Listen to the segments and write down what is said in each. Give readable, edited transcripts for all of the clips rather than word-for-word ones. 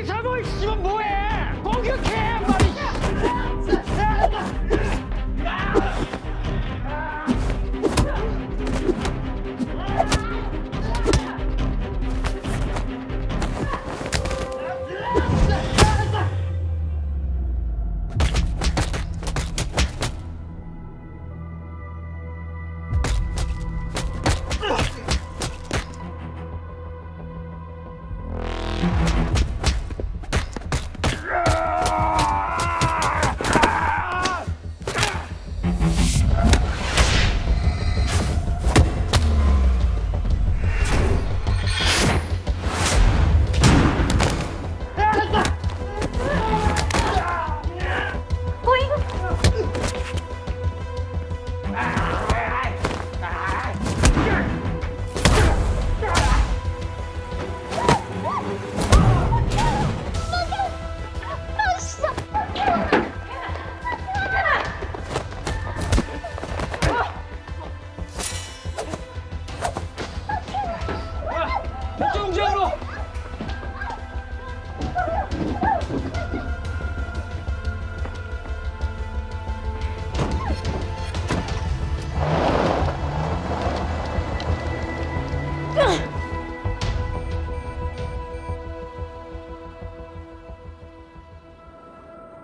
什么什么不会？光个看吧你。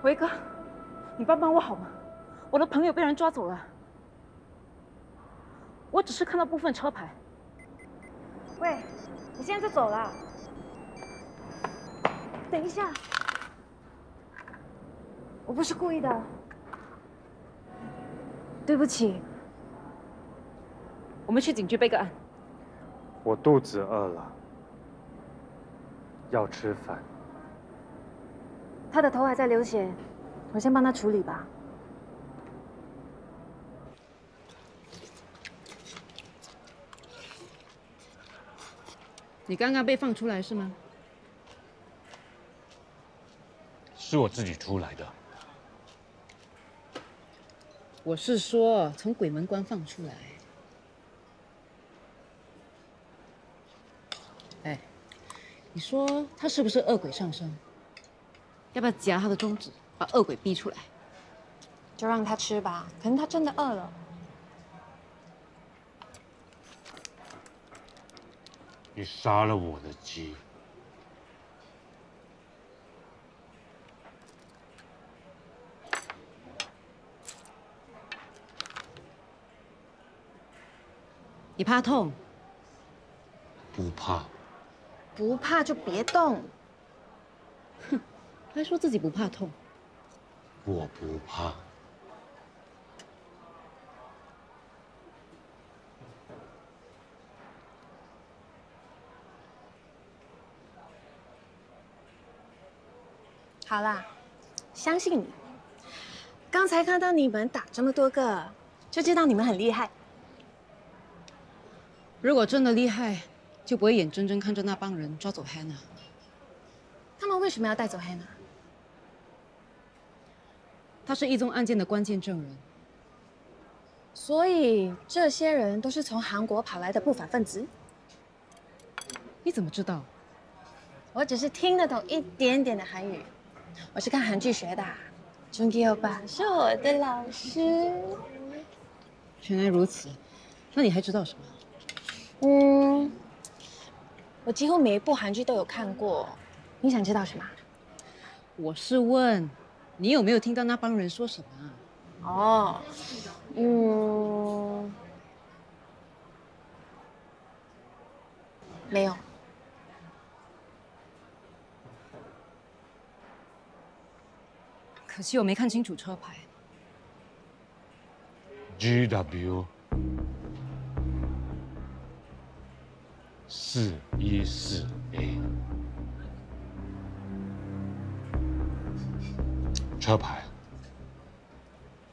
维哥，你帮帮我好吗？我的朋友被人抓走了，我只是看到部分车牌。喂，我现在就走了。等一下，我不是故意的，对不起。我们去警局备个案。我肚子饿了，要吃饭。他的头还在流血，我先帮他处理吧。你刚刚被放出来是吗？是我自己出来的。我是说从鬼门关放出来。哎，你说他是不是恶鬼上身？要不要夹他的中指，把恶鬼逼出来？就让他吃吧，可能他真的饿了。你杀了我的鸡，你怕痛？不怕。不怕就别动。还说自己不怕痛。我不怕。好啦，相信你。刚才看到你们打这么多个，就知道你们很厉害。如果真的厉害，就不会眼睁睁看着那帮人抓走 Hannah。他们为什么要带走 Hannah？他是一宗案件的关键证人。所以这些人都是从韩国跑来的不法分子？你怎么知道？我只是听得懂一点点的韩语，我是看韩剧学的。Jungi欧巴是我的老师。原来如此，那你还知道什么？我几乎每一部韩剧都有看过。你想知道什么？我是问，你有没有听到那帮人说什么啊？没有。可惜我没看清楚车牌。GW 414A 车牌。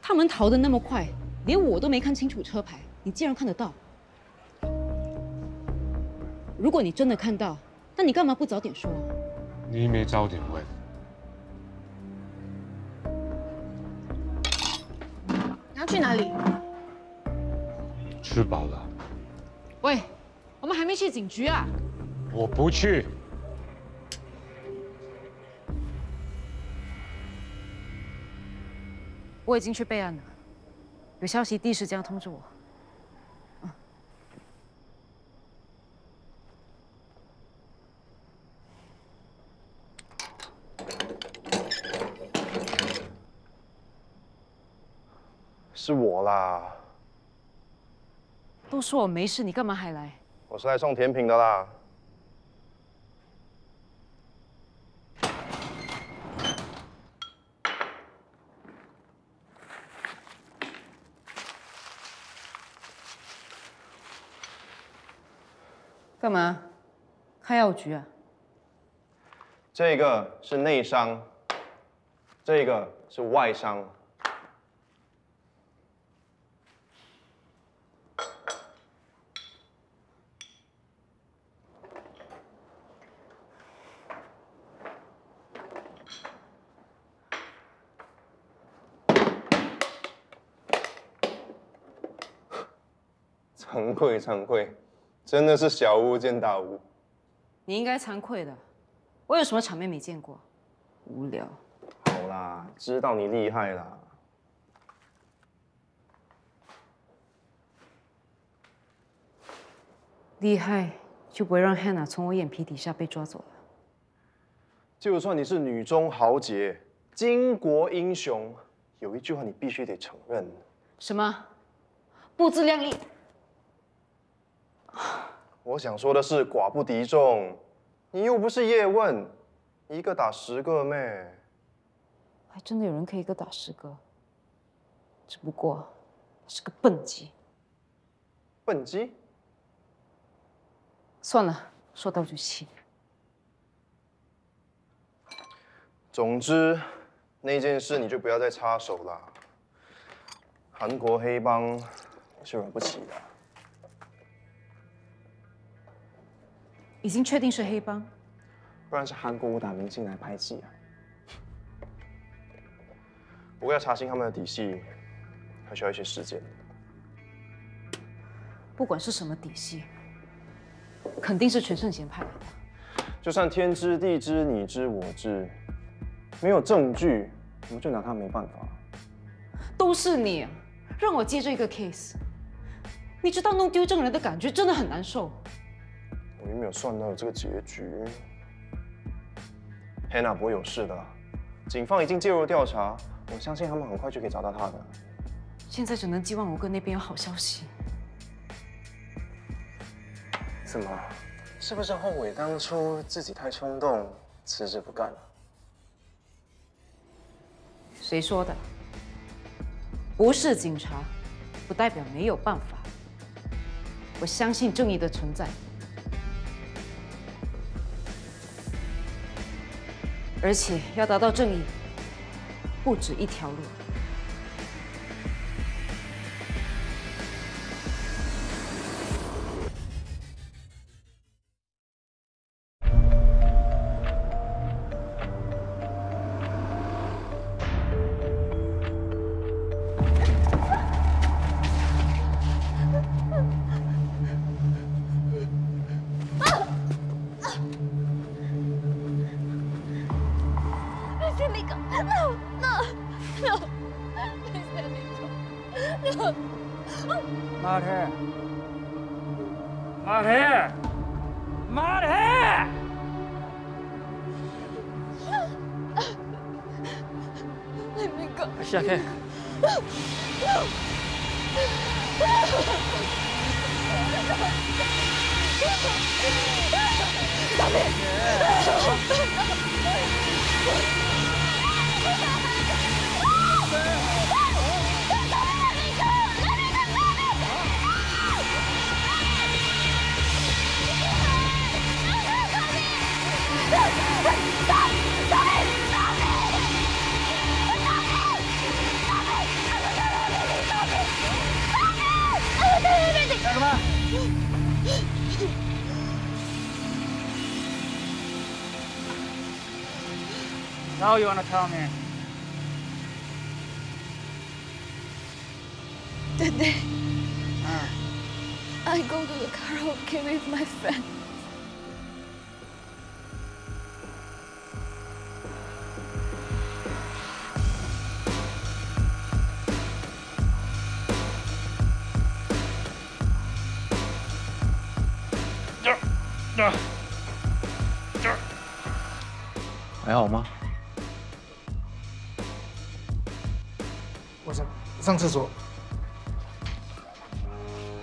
他们逃得那么快，连我都没看清楚车牌，你竟然看得到？如果你真的看到，那你干嘛不早点说？你没早点问。你要去哪里？吃饱了。喂，我们还没去警局啊！我不去。我已经去备案了，有消息第一时间通知我。是我啦，都说我没事，你干嘛还来？我是来送甜品的啦。干嘛？开药局啊？这个是内伤，这个是外伤。惭愧惭愧，真的是小巫见大巫。你应该惭愧的，我有什么场面没见过？无聊。好啦，知道你厉害啦。厉害就不会让 Hannah 从我眼皮底下被抓走了。就算你是女中豪杰、巾帼英雄，有一句话你必须得承认。什么？不自量力？我想说的是寡不敌众，你又不是叶问，一个打10个咩？还真的有人可以一个打10个，只不过他是个笨鸡。笨鸡？算了，说到就气。总之，那件事你就不要再插手了。韩国黑帮我是惹不起的。已经确定是黑帮，不然是韩国武打明星来拍戏啊。不过要查清他们的底细，还需要一些时间。不管是什么底细，肯定是全胜贤派来的。就算天知地知你知我知，没有证据，我们就拿他没办法。都是你让我接这个 case， 你知道弄丢证人的感觉真的很难受。我又没有算到有这个结局。Hannah 不会有事的啦，警方已经介入调查，我相信他们很快就可以找到他的。现在只能寄望我哥那边有好消息。怎么？是不是后悔当初自己太冲动，辞职不干了？谁说的？不是警察，不代表没有办法。我相信正义的存在。而且要达到正义，不止一条路。马天，马天，马天！下去。干什么？Now you wanna tell me? That day, I go to the karaoke with my friend. 还好吗？我想上厕所。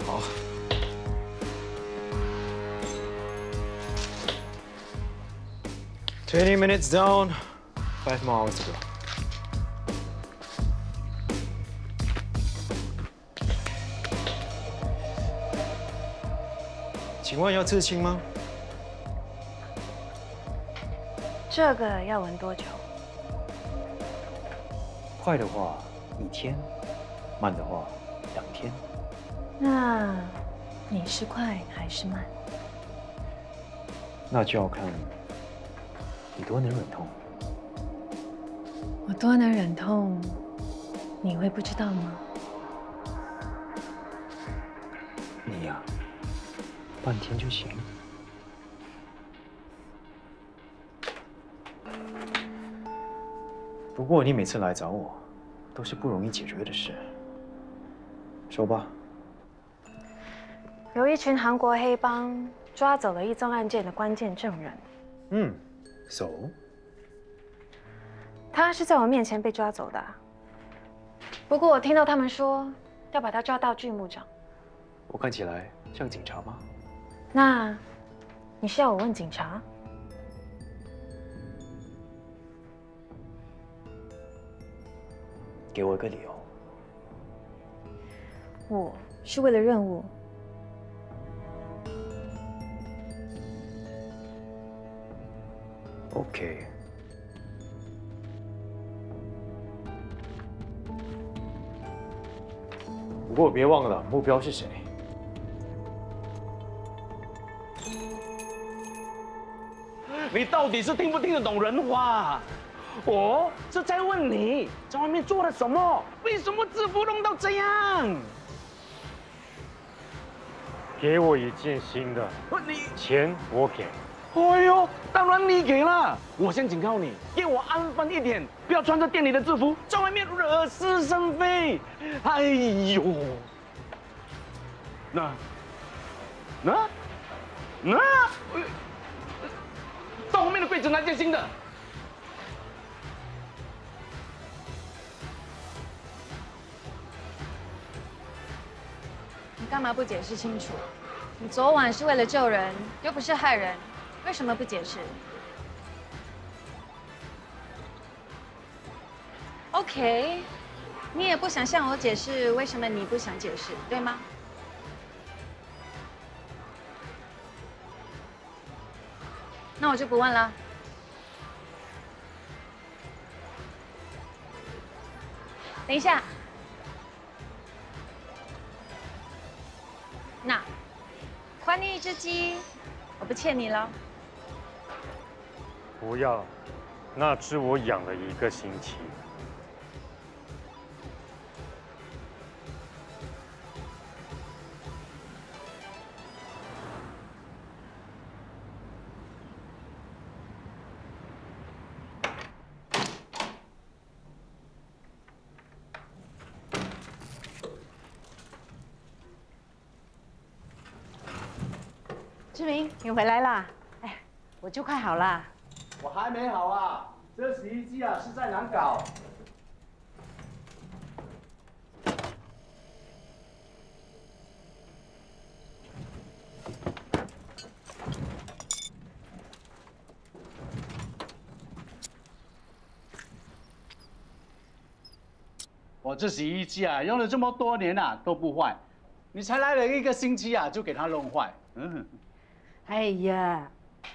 好。20 minutes down, 5 more hours to go. 请问要刺青吗？这个要纹多久？快的话1天，慢的话2天。那你是快还是慢？那就要看你多能忍痛。我多能忍痛，你会不知道吗？你呀，半天就行。不过你每次来找我，都是不容易解决的事。说吧。有一群韩国黑帮抓走了一宗案件的关键证人。So？ 他是在我面前被抓走的。不过我听到他们说要把他抓到剧目长。我看起来像警察吗？那你是要我问警察？给我一个理由。我是为了任务。OK。不过别忘了目标是谁。你到底是听不听得懂人话？我是在问你，在外面做了什么？为什么制服弄到这样？给我一件新的，钱我给。哎呦，当然你给了。我先警告你，给我安分一点，不要穿着店里的制服，在外面惹是生非。哎呦，那，到后面的柜子拿件新的。你干嘛不解释清楚？你昨晚是为了救人，又不是害人，为什么不解释 ？OK， 你也不想向我解释为什么你不想解释，对吗？那我就不问了。等一下，那还你一只鸡，我不欠你了。不要，那只我养了1个星期。志明，你回来啦！哎，我就快好啦。我还没好啊，这洗衣机啊实在难搞。我这洗衣机啊用了这么多年啊都不坏，你才来了1个星期啊就给它弄坏。哎呀，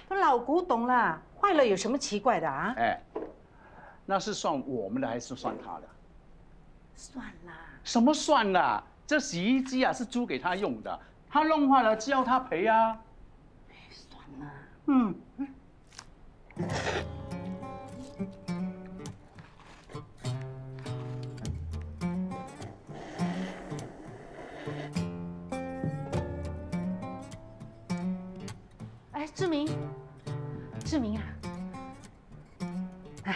都老古董了，坏了有什么奇怪的啊？哎，那是算我们的还是算他的？算啦。什么算啦？这洗衣机啊是租给他用的，他弄坏了就要他赔啊。算了。哎，志明啊，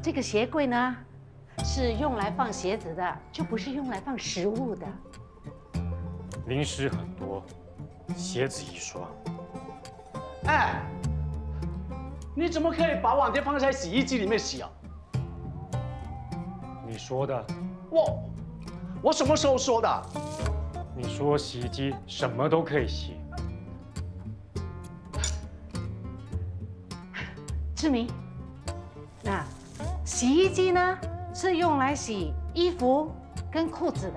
这个鞋柜呢，是用来放鞋子的，就不是用来放食物的。零食很多，鞋子1双。哎，你怎么可以把碗碟放在洗衣机里面洗啊？你说的。我什么时候说的？你说洗衣机什么都可以洗。志明，那洗衣机呢是用来洗衣服跟裤子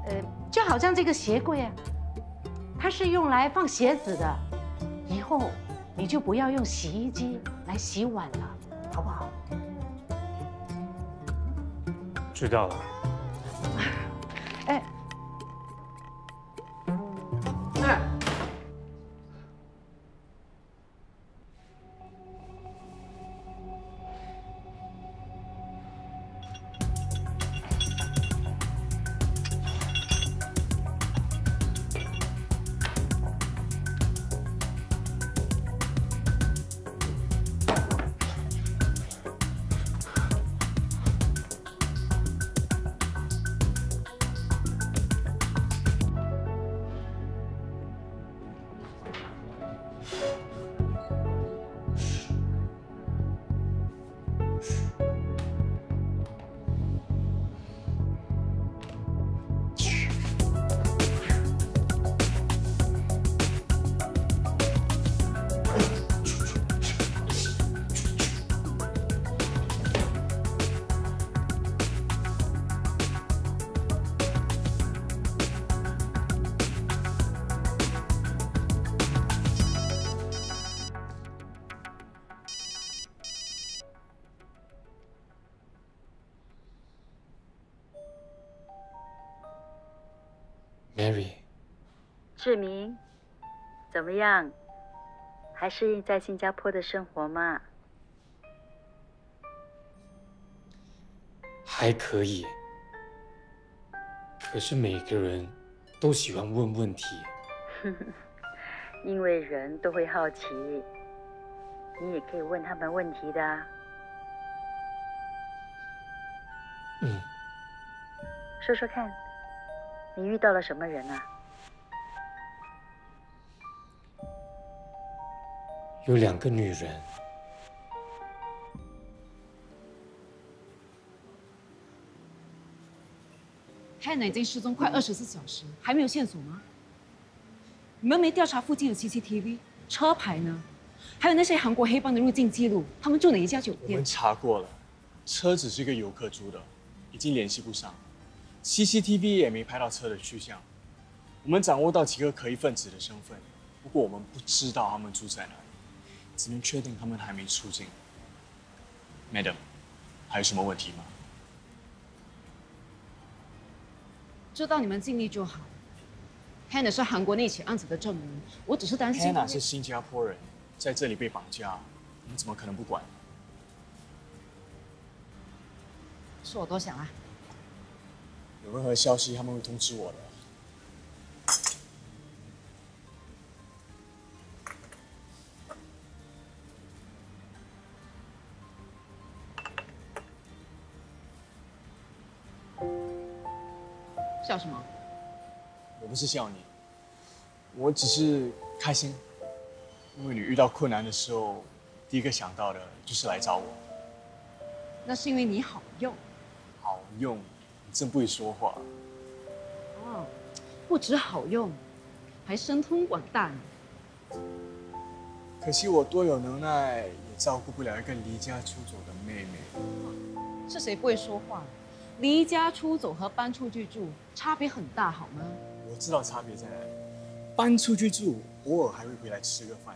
的，就好像这个鞋柜啊，它是用来放鞋子的。以后你就不要用洗衣机来洗碗了，好不好？知道了。哎，Mary， 志明，怎么样？还适应在新加坡的生活吗？还可以，可是每个人都喜欢问问题。因为人都会好奇，你也可以问他们问题的啊。说说看，你遇到了什么人啊？有2个女人。Hannah 已经失踪快24小时，还没有线索吗？你们没调查附近的 CCTV、车牌呢？还有那些韩国黑帮的入境记录，他们住哪一家酒店？我们查过了，车只是一个游客租的，已经联系不上。CCTV 也没拍到车的去向。我们掌握到几个可疑分子的身份，不过我们不知道他们住在哪里，只能确定他们还没出境。Madam， 还有什么问题吗？知道你们尽力就好。Hannah 是韩国那起案子的证人，我只是担心。Hannah 是新加坡人，在这里被绑架，我们怎么可能不管？是我多想啊。有任何消息他们会通知我的。笑什么？我不是笑你，我只是开心，因为你遇到困难的时候，第一个想到的就是来找我。那是因为你好用。好用，你真不会说话。哦，不止好用，还神通广大呢。可惜我多有能耐，也照顾不了一个离家出走的妹妹。是谁不会说话？离家出走和搬出去住差别很大，好吗？我知道差别在哪里。搬出去住，偶尔还会回来吃个饭；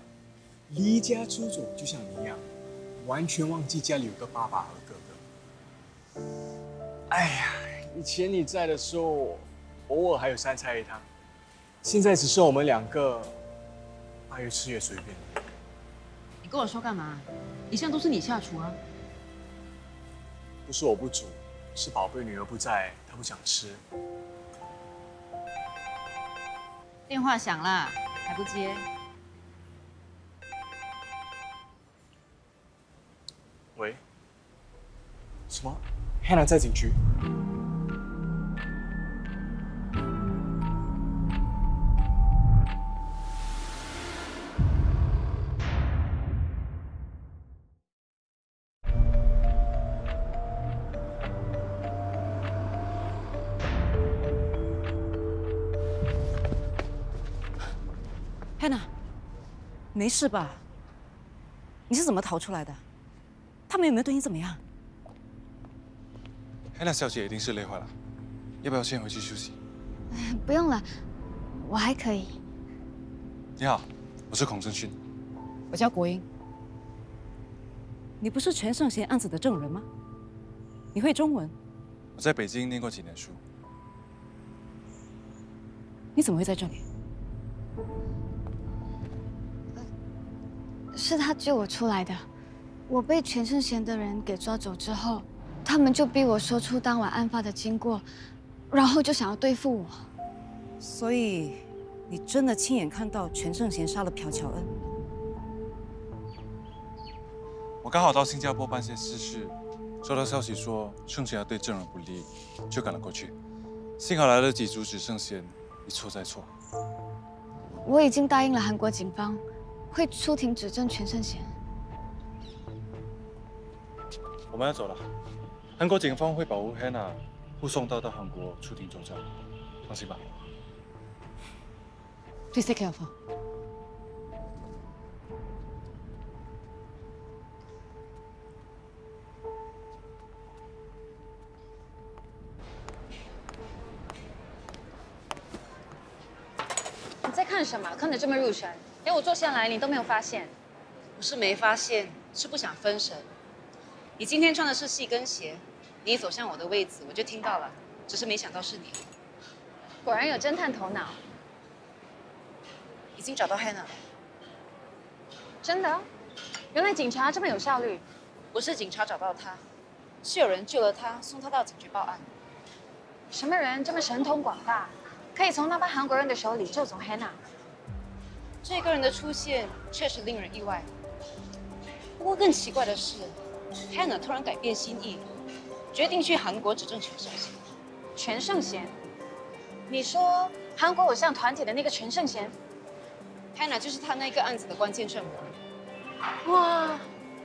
离家出走，就像你一样，完全忘记家里有个爸爸和哥哥。哎呀，以前你在的时候，偶尔还有3菜1汤，现在只剩我们2个，爱越吃越随便。你跟我说干嘛？一向都是你下厨啊。不是我不煮，是宝贝女儿不在，她不想吃。电话响了，还不接。喂？什么 ？Hannah 在警局？没事吧？你是怎么逃出来的？他们有没有对你怎么样？黑娜小姐一定是累坏了，要不要先回去休息？不用了，我还可以。你好，我是孔正勋。我叫国英。你不是全胜贤案子的证人吗？你会中文？我在北京念过几年书。你怎么会在这里？是他救我出来的。我被全胜贤的人给抓走之后，他们就逼我说出当晚案发的经过，然后就想要对付我。所以，你真的亲眼看到全胜贤杀了朴乔恩？我刚好到新加坡办些私事，收到消息说盛贤要对证人不利，就赶了过去。幸好来得及阻止盛贤一错再错。我已经答应了韩国警方，会出庭指证全胜贤。我们要走了，韩国警方会保护 Hannah 护送到韩国出庭作证，放心吧。Please take care of her. 你在看什么？看得这么入神，连我坐下来你都没有发现。不是没发现，是不想分神。你今天穿的是细跟鞋，你一走向我的位置，我就听到了，只是没想到是你。果然有侦探头脑。已经找到 Hannah 了。真的？原来警察这么有效率。不是警察找到他，是有人救了他，送他到警局报案。什么人这么神通广大，可以从那帮韩国人的手里救走 Hannah？这个人的出现确实令人意外。不过更奇怪的是 ，Hannah 突然改变心意，决定去韩国指证全胜贤。全胜贤？你说韩国偶像团体的那个全胜贤 ？Hannah 就是他那个案子的关键证人。哇，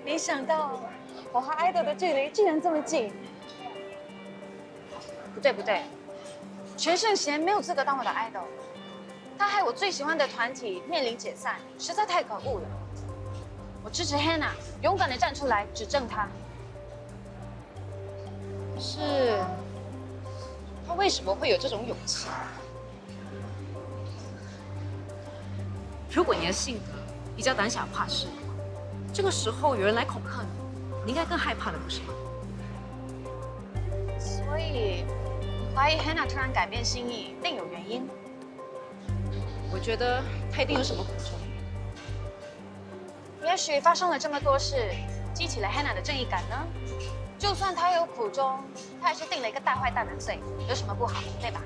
没想到我和爱豆的距离居然这么近。不对不对，全胜贤没有资格当我的爱豆，他害我最喜欢的团体面临解散，实在太可恶了。我支持 Hannah 勇敢地站出来指证他。是，他为什么会有这种勇气？如果你的性格比较胆小怕事，这个时候有人来恐吓你，你应该更害怕的，不是吗？所以，你怀疑 Hannah 突然改变心意，另有原因？我觉得他一定有什么苦衷。也许发生了这么多事，激起了 Hannah 的正义感呢？就算他有苦衷，他还是定了一个大坏蛋的罪，有什么不好，对吧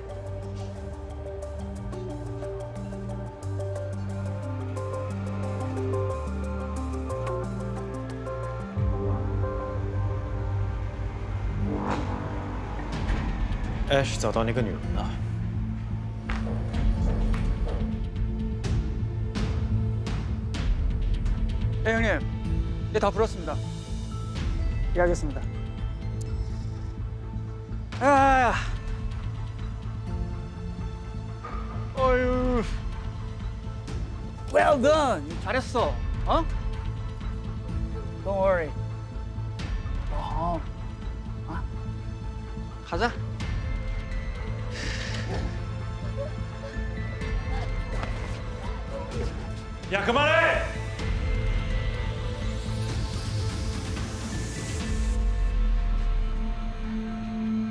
？Ash 找到那个女人了。네 형님, 예, 다 불었습니다. 예, 알겠습니다. 아, 어휴, well done. 잘했어. 어? Don't worry. 가자. 야, 그만해!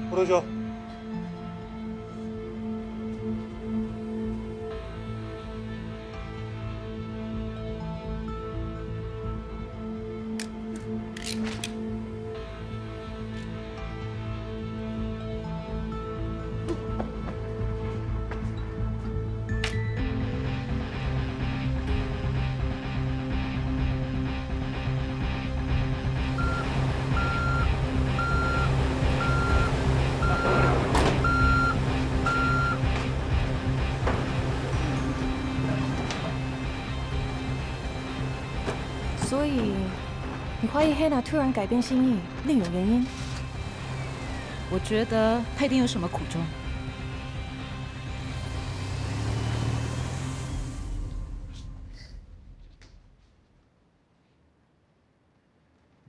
풀어줘.所以，你怀疑 Hannah 突然改变心意，另有原因？我觉得他一定有什么苦衷。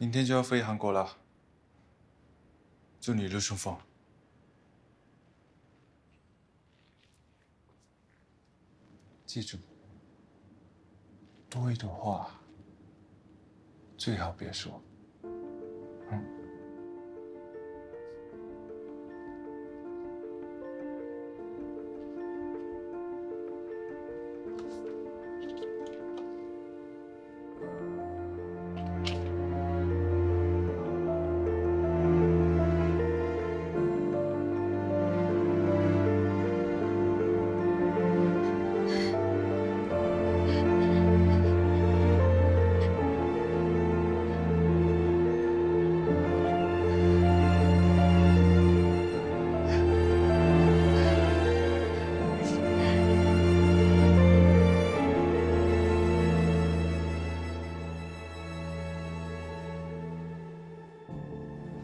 明天就要飞韩国了，祝你一路顺风。记住，多一朵话，最好别说。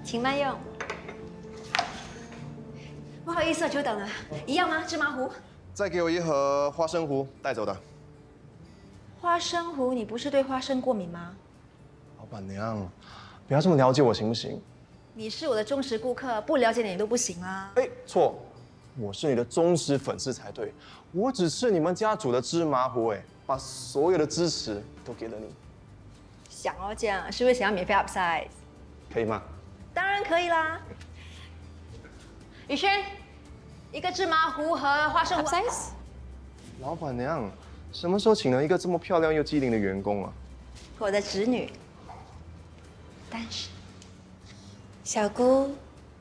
请慢用。不好意思，久等了。一样吗？芝麻糊？再给我一盒花生糊，带走的。花生糊，你不是对花生过敏吗？老板娘，不要这么了解我行不行？你是我的忠实顾客，不了解你都不行啦。哎，错，我是你的忠实粉丝才对。我只吃你们家煮的芝麻糊，哎，把所有的支持都给了你。想哦，这样是不是想要免费 upsize？ 可以吗？当然可以啦。宇轩，一个芝麻糊和花生糊 upsize。老板娘，什么时候请了一个这么漂亮又机灵的员工啊？我的侄女。但是，小姑，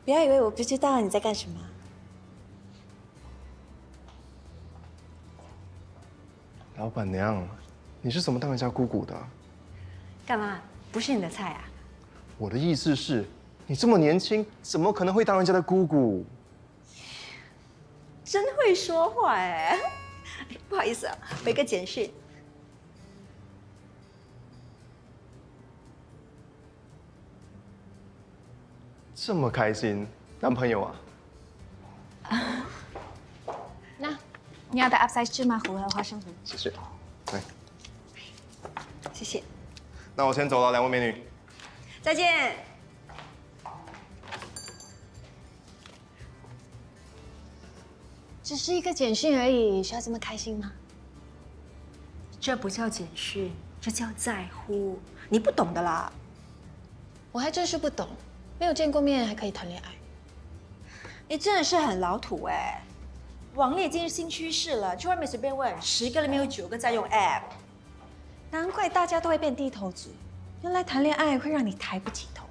不要以为我不知道你在干什么。老板娘，你是怎么当人家姑姑的？干嘛？不是你的菜啊？我的意思是，你这么年轻，怎么可能会当人家的姑姑？真会说话哎！不好意思啊，我一个简讯。这么开心，男朋友啊？那你要的 upsize 芝麻糊和花生糊。谢谢。来，谢谢。那我先走了，两位美女。再见。只是一个简讯而已，需要这么开心吗？这不叫简讯，这叫在乎。你不懂的啦。我还真是不懂，没有见过面还可以谈恋爱。你真的是很老土哎！网恋已经是新趋势了，去外面随便问，10个里面有9个在用 app。难怪大家都会变低头族。原来谈恋爱会让你抬不起头，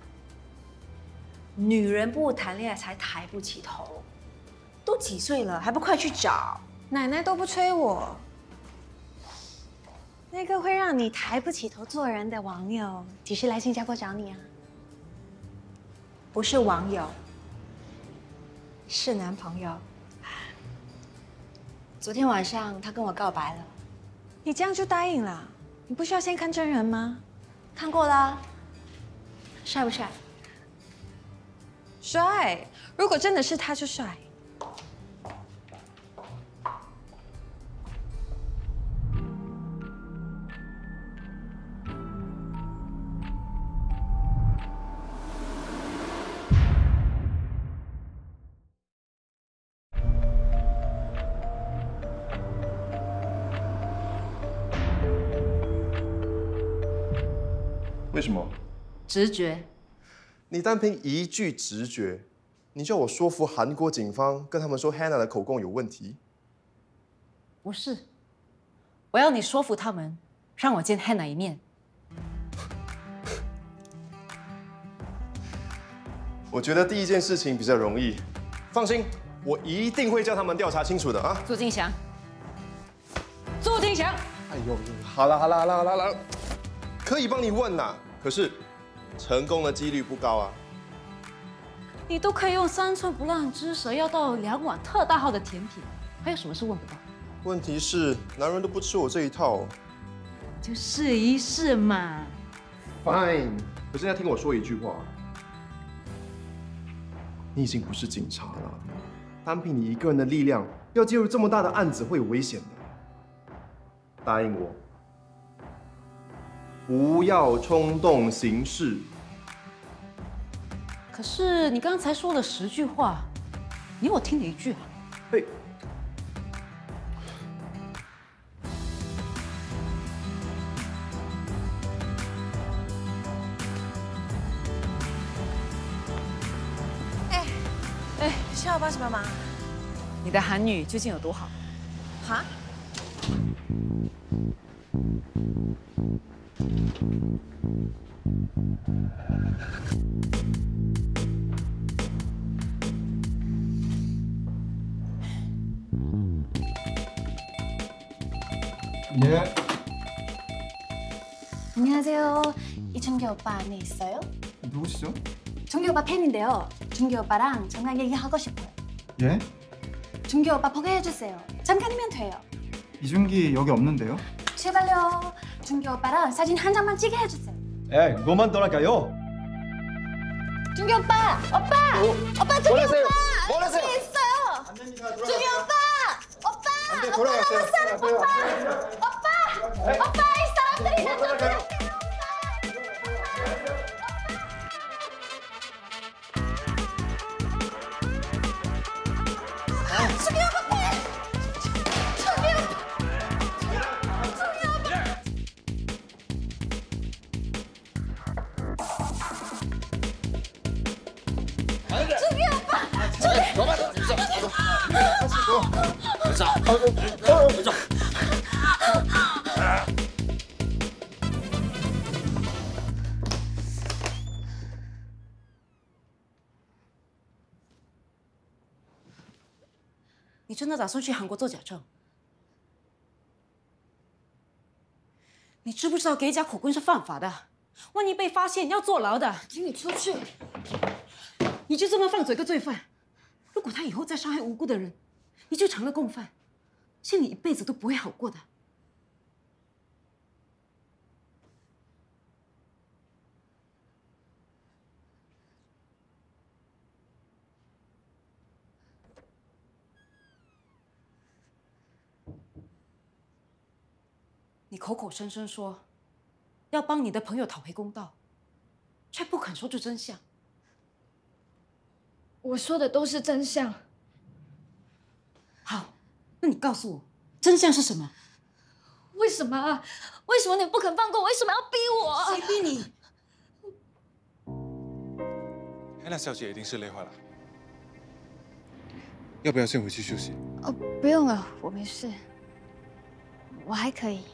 女人不谈恋爱才抬不起头。都几岁了，还不快去找？奶奶都不催我。那个会让你抬不起头做人的网友，几时来新加坡找你啊？不是网友，是男朋友。昨天晚上他跟我告白了，你这样就答应了？你不需要先看真人吗？看过啦，帅不帅？帅，如果真的是他就帅。为什么？直觉。你单凭一句直觉，你叫我说服韩国警方，跟他们说 Hannah 的口供有问题？不是，我要你说服他们，让我见 Hannah 一面。我觉得第一件事情比较容易，放心，我一定会叫他们调查清楚的啊！朱金祥，朱金祥，哎呦，好了，可以帮你问呐，可是成功的几率不高啊。你都可以用3寸不烂之舌要到2碗特大号的甜品，还有什么是问不到？问题是男人都不吃我这一套，就试一试嘛。Fine， 可是要听我说一句话。你已经不是警察了，单凭你一个人的力量，要介入这么大的案子会有危险的。答应我，不要冲动行事，可是你刚才说了10句话，你有我听了1句啊？嘿。 需要帮什么忙？你的韩语究竟有多好？哈？예. 안녕하세요. 이준기 오빠 안에 있어요? 누구시죠? 준기 오빠 팬인데요. 준기 오빠랑 잠깐 얘기하고 싶어요. 예? 준기 오빠 포기해주세요. 잠깐이면 돼요. 이준기 여기 없는데요? 제발요. 준기 오빠랑 사진 한 장만 찍게 해주세요. 에이, 너만 떠날까요? 준기 오빠! 오빠! 오빠 준기 뭐라세요? 오빠! 뭐라세요? 여기 있어요! 준기 오빠! 오빠! 안 돼, 오빠 돌아가세요. 너무 사랑 오빠! 오빠! 오빠 이 사람들이 나 쫓아내요! 준기 오빠 팬! 준기 오빠! 준기 오빠! 준기 오빠! 준기! 너만你真的打算去韩国做假证？你知不知道给假口供是犯法的？万一被发现，要坐牢的。请你出去！你就这么放走一个罪犯？如果他以后再伤害无辜的人，你就成了共犯，心里一辈子都不会好过的。你口口声声说要帮你的朋友讨回公道，却不肯说出真相。我说的都是真相。好，那你告诉我，真相是什么？为什么啊？为什么你不肯放过我？为什么要逼我？谁逼你？安娜小姐一定是累坏了，要不要先回去休息？哦，不用了，我没事，我还可以。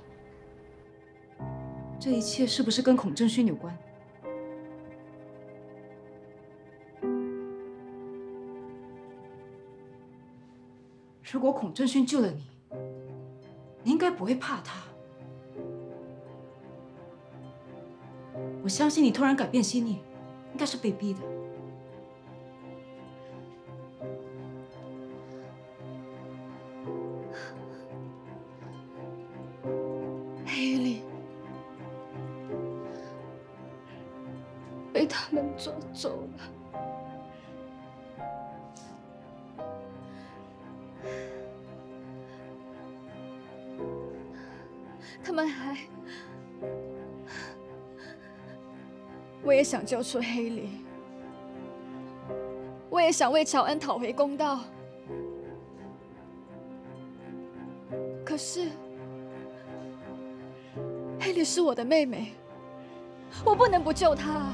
这一切是不是跟孔正勋有关？如果孔正勋救了你，你应该不会怕他。我相信你突然改变心意，应该是被逼的。黑莉被他们抓走了。他们还……我也想救出黑莉，我也想为乔恩讨回公道。可是，黑莉是我的妹妹，我不能不救她。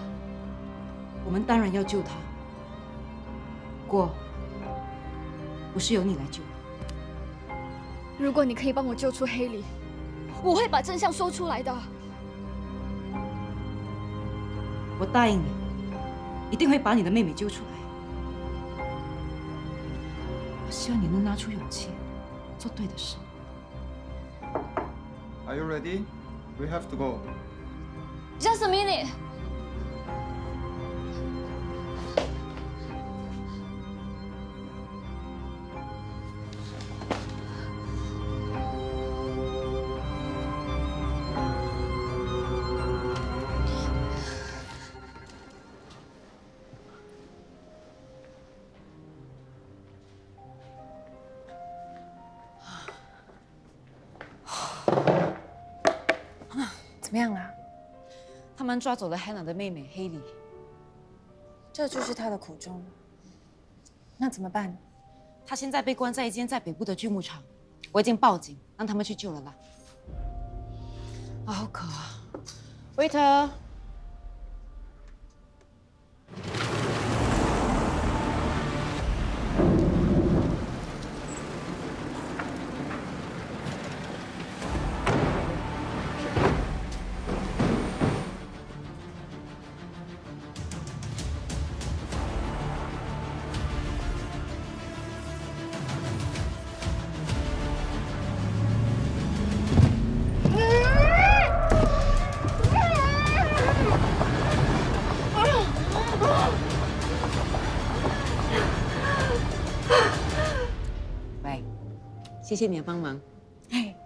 我们当然要救她，不过不是由你来救。如果你可以帮我救出黑莉，我会把真相说出来的。我答应你，一定会把你的妹妹救出来。我希望你能拿出勇气，做对的事。Are you ready? We have to go. Just a minute. 怎么样了？他们抓走了 Hannah 的妹妹黑莉，这就是他的苦衷。那怎么办？他现在被关在一间在北部的锯木厂，我已经报警，让他们去救了啦。啊，好渴啊 ，waiter。 谢谢你的帮忙。哎，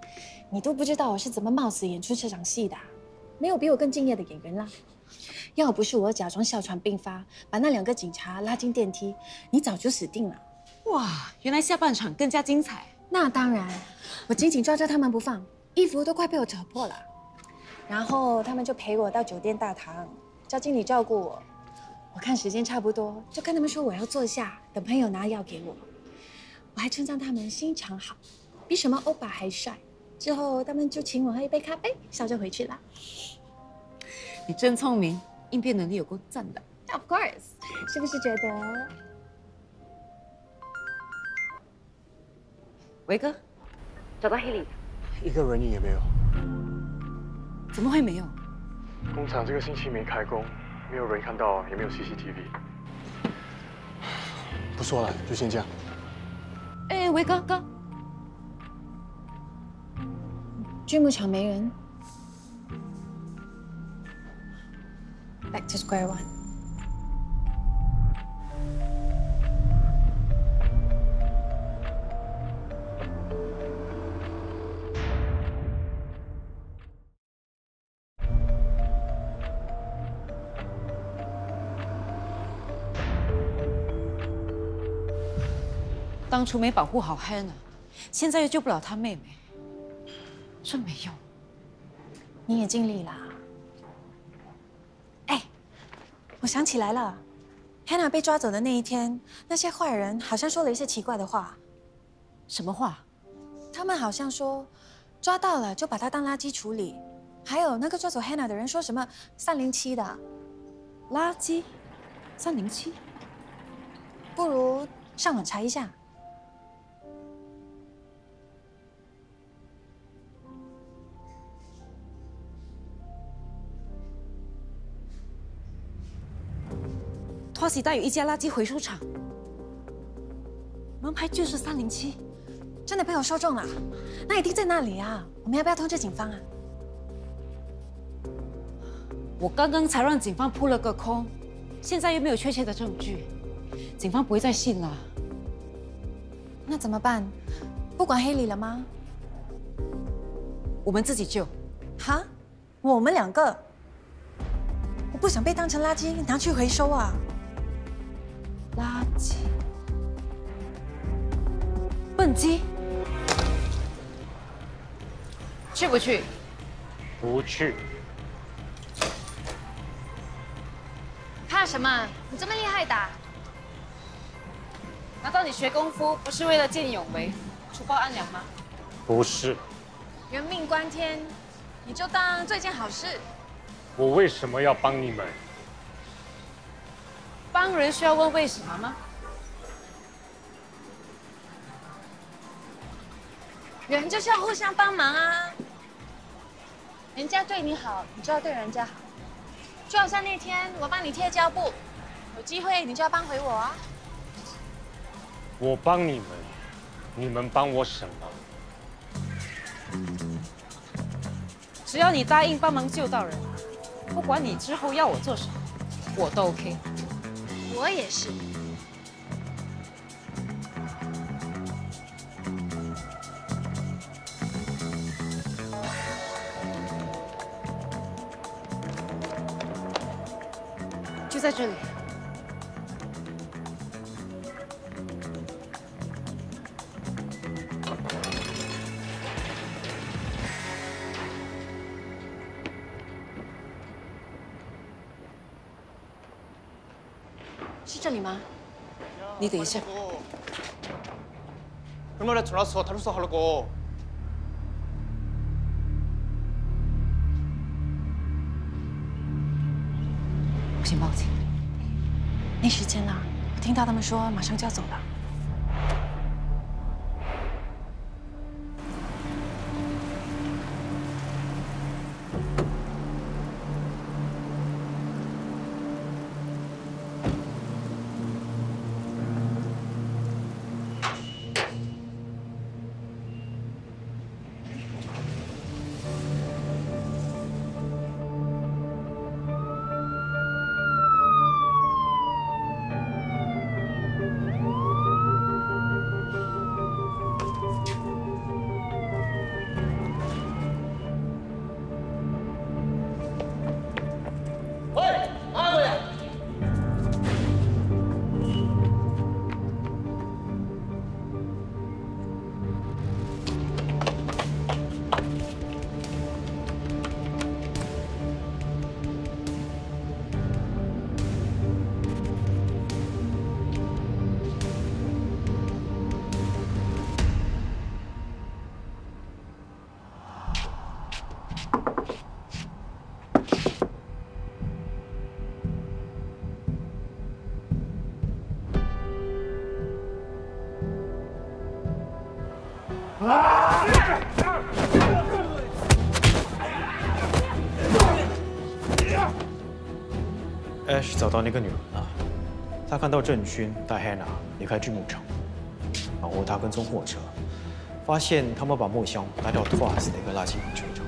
你都不知道我是怎么冒死演出这场戏的，没有比我更敬业的演员啦。要不是我假装哮喘病发，把那2个警察拉进电梯，你早就死定了。哇，原来下半场更加精彩。那当然，我紧紧抓着他们不放，衣服都快被我扯破了。然后他们就陪我到酒店大堂，叫经理照顾我。我看时间差不多，就跟他们说我要坐下，等朋友拿药给我。我还称赞他们心肠好，比什么欧巴还帅。之后他们就请我喝一杯咖啡，笑着回去了。你真聪明，应变能力有够赞的。Of course， 是不是觉得？维哥，找到黑里，一个人影也没有。怎么会没有？工厂这个星期没开工，没有人看到，也没有 CCTV。不说了，就先这样。哎，维哥，锯木厂没人。Back to square one。当初没保护好 Hannah， 现在又救不了她妹妹，真没用。你也尽力啦。哎，我想起来了 ，Hannah 被抓走的那一天，那些坏人好像说了一些奇怪的话。什么话？他们好像说，抓到了就把她当垃圾处理。还有那个抓走 Hannah 的人说什么307的，垃圾，307。不如上网查一下。托西达有一家垃圾回收厂，门牌就是307，真的被我说中了，那一定在那里啊！我们要不要通知警方啊？我刚刚才让警方扑了个空，现在又没有确切的证据，警方不会再信了。那怎么办？不管黑里了吗？我们自己救。哈？我们2个？我不想被当成垃圾拿去回收啊！垃圾，笨鸡，去不去？不去。怕什么？你这么厉害打？难道你学功夫不是为了见义勇为、除暴安良吗？不是。人命关天，你就当做一件好事。我为什么要帮你们？帮人需要问为什么吗？人就是要互相帮忙啊！人家对你好，你就要对人家好。就好像那天我帮你贴胶布，有机会你就要帮回我啊！我帮你们，你们帮我什么？只要你答应帮忙救到人，不管你之后要我做什么，我都 OK。我也是。就在这里。是这里吗？你等一下。 얼마나 전화서 다루서 하려고. 我先报警。没时间了，我听到他们说马上就要走了。 Ash 找到那个女人了，他看到郑勋带 Hannah 离开锯木厂，然后他跟踪货车，发现他们把木箱带到 Twas 的一个垃圾回收场。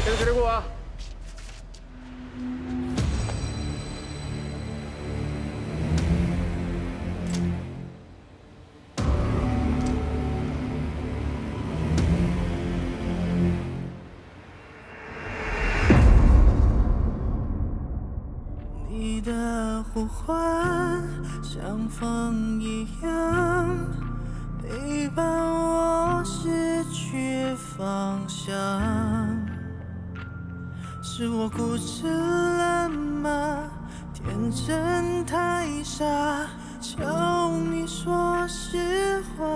계속 데리고 와.你的呼唤像风一样陪伴我失去方向。 是我固执了吗？天真太傻，求你说实话。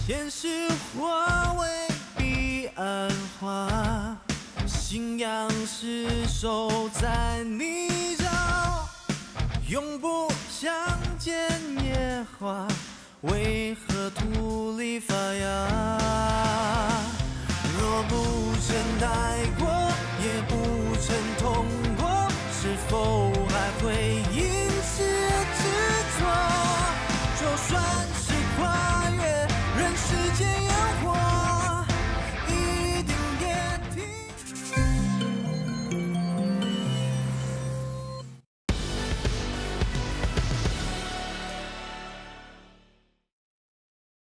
现实化为彼岸花，信仰是守在泥沼，永不相见野花，为何突